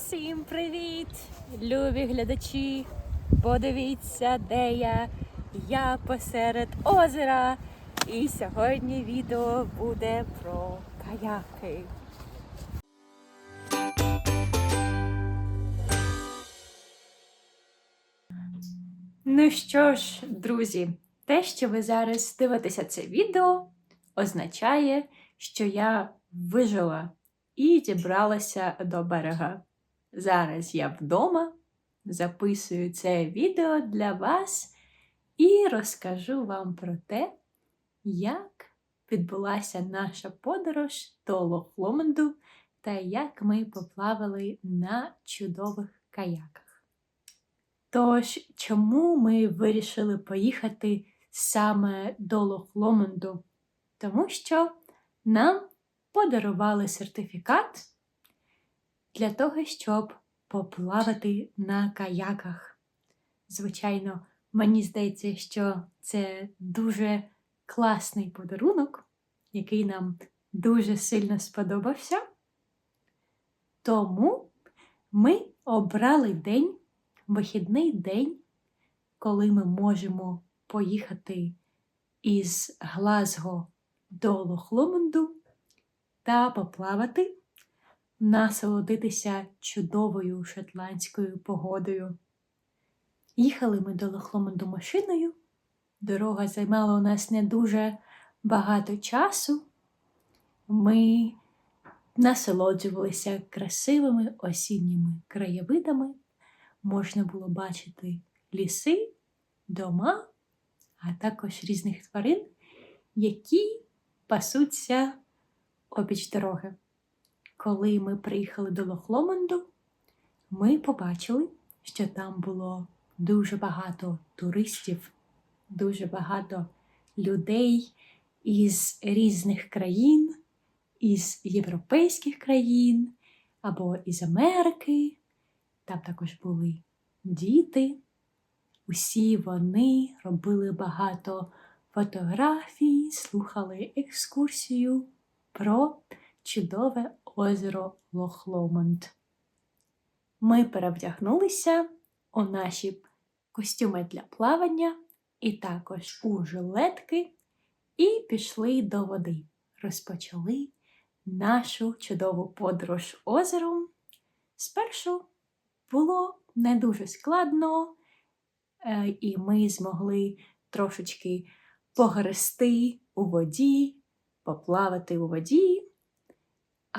Всім привіт, любі глядачі! Подивіться, де я. Я посеред озера. І сьогодні відео буде про каяки. Ну що ж, друзі, те, що ви зараз дивитеся це відео, означає, що я вижила і дібралася до берега. Зараз я вдома, записую це відео для вас і розкажу вам про те, як відбулася наша подорож до Лох-Ломонду та як ми поплавали на чудових каяках. Тож, чому ми вирішили поїхати саме до Лох-Ломонду? Тому що нам подарували сертифікат для того, щоб поплавати на каяках. Звичайно, мені здається, що це дуже класний подарунок, який нам дуже сильно сподобався. Тому ми обрали день, вихідний день, коли ми можемо поїхати із Глазго до Лох-Ломонду та поплавати, насолодитися чудовою шотландською погодою. Їхали ми до Лох-Ломонду машиною. Дорога займала у нас не дуже багато часу. Ми насолоджувалися красивими осінніми краєвидами. Можна було бачити ліси, дома, а також різних тварин, які пасуться обіч дороги. Коли ми приїхали до Лох-Ломонду, ми побачили, що там було дуже багато туристів, дуже багато людей із різних країн, із європейських країн або із Америки. Там також були діти. Усі вони робили багато фотографій, слухали екскурсію про чудове озеро Лох-Ломонд. Ми перевдягнулися у наші костюми для плавання і також у жилетки і пішли до води. Розпочали нашу чудову подорож озером. Спершу було не дуже складно, і ми змогли трошечки погрести у воді, поплавати у воді.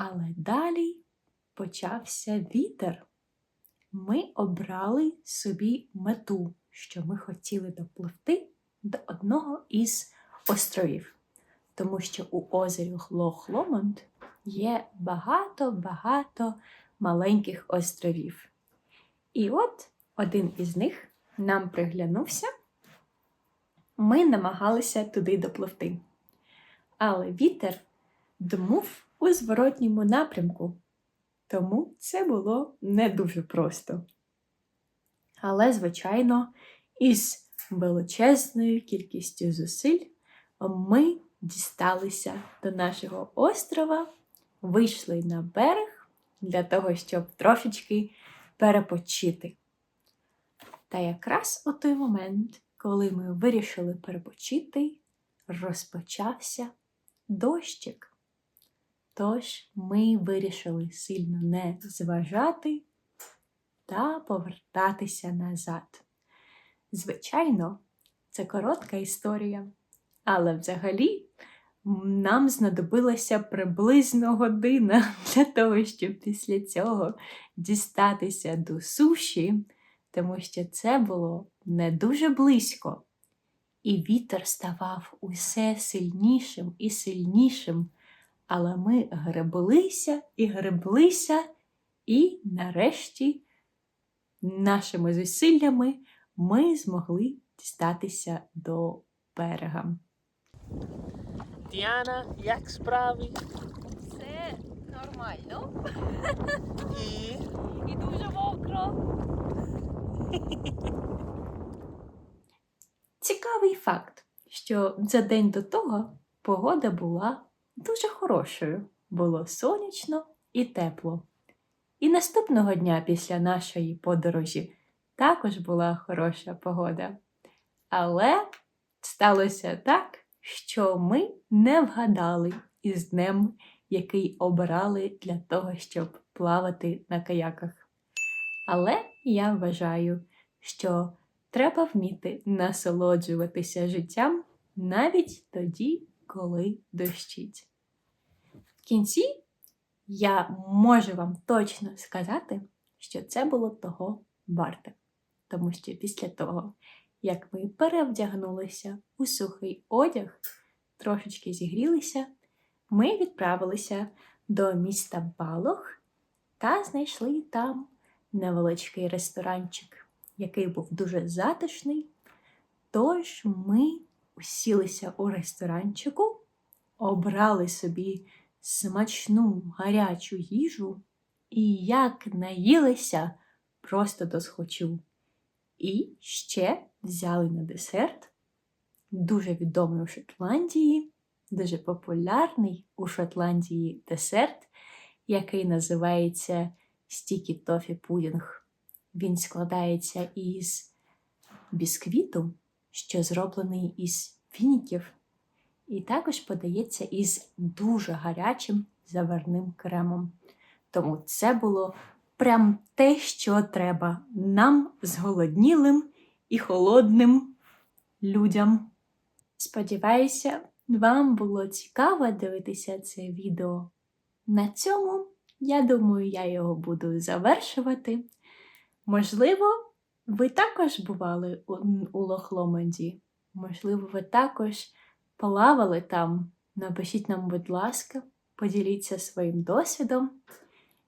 Але далі почався вітер. Ми обрали собі мету, що ми хотіли допливти до одного із островів. Тому що у озері Лох-Ломонд є багато-багато маленьких островів. І от один із них нам приглянувся. Ми намагалися туди допливти. Але вітер дмув у зворотньому напрямку, тому це було не дуже просто. Але, звичайно, із величезною кількістю зусиль ми дісталися до нашого острова, вийшли на берег для того, щоб трошечки перепочити. Та якраз у той момент, коли ми вирішили перепочити, розпочався дощик. Тож ми вирішили сильно не зважати та повертатися назад. Звичайно, це коротка історія, але взагалі нам знадобилася приблизно година для того, щоб після цього дістатися до суші, тому що це було не дуже близько. І вітер ставав усе сильнішим і сильнішим. Але ми греблися, і нарешті нашими зусиллями ми змогли дістатися до берега. Діана, як справи? Все нормально. І? І дуже мокро. Цікавий факт, що за день до того погода була дуже хорошою. Було сонячно і тепло. І наступного дня після нашої подорожі також була хороша погода. Але сталося так, що ми не вгадали із днем, який обирали для того, щоб плавати на каяках. Але я вважаю, що треба вміти насолоджуватися життям навіть тоді, коли дощить. В кінці я можу вам точно сказати, що це було того варте. Тому що після того, як ми перевдягнулися у сухий одяг, трошечки зігрілися, ми відправилися до міста Балох та знайшли там невеличкий ресторанчик, який був дуже затишний. Тож ми усілися у ресторанчику, обрали собі смачну гарячу їжу і як наїлися просто досхочу. І ще взяли на десерт дуже відомий у Шотландії, дуже популярний у Шотландії десерт, який називається Sticky Toffee Pudding. Він складається із бісквіту, що зроблений із фініків, і також подається із дуже гарячим заварним кремом. Тому це було прям те, що треба нам, зголоднілим і холодним людям. Сподіваюся, вам було цікаво дивитися це відео. На цьому, я думаю, я його буду завершувати. Можливо, ви також бували у Лох-Ломонді. Можливо, ви також плавали там. Напишіть нам, будь ласка, поділіться своїм досвідом.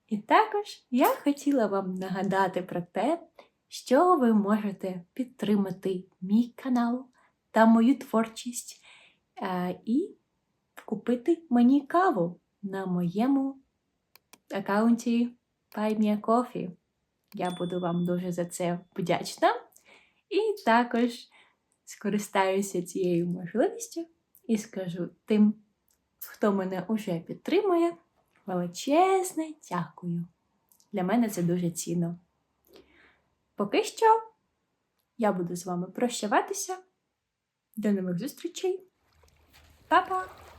І також я хотіла вам нагадати про те, що ви можете підтримати мій канал та мою творчість і купити мені каву на моєму аккаунті Buy Me a Coffee. Я буду вам дуже за це вдячна. І також скористаюся цією можливістю і скажу тим, хто мене уже підтримує, величезне дякую. Для мене це дуже цінно. Поки що я буду з вами прощаватися. До нових зустрічей. Па-па!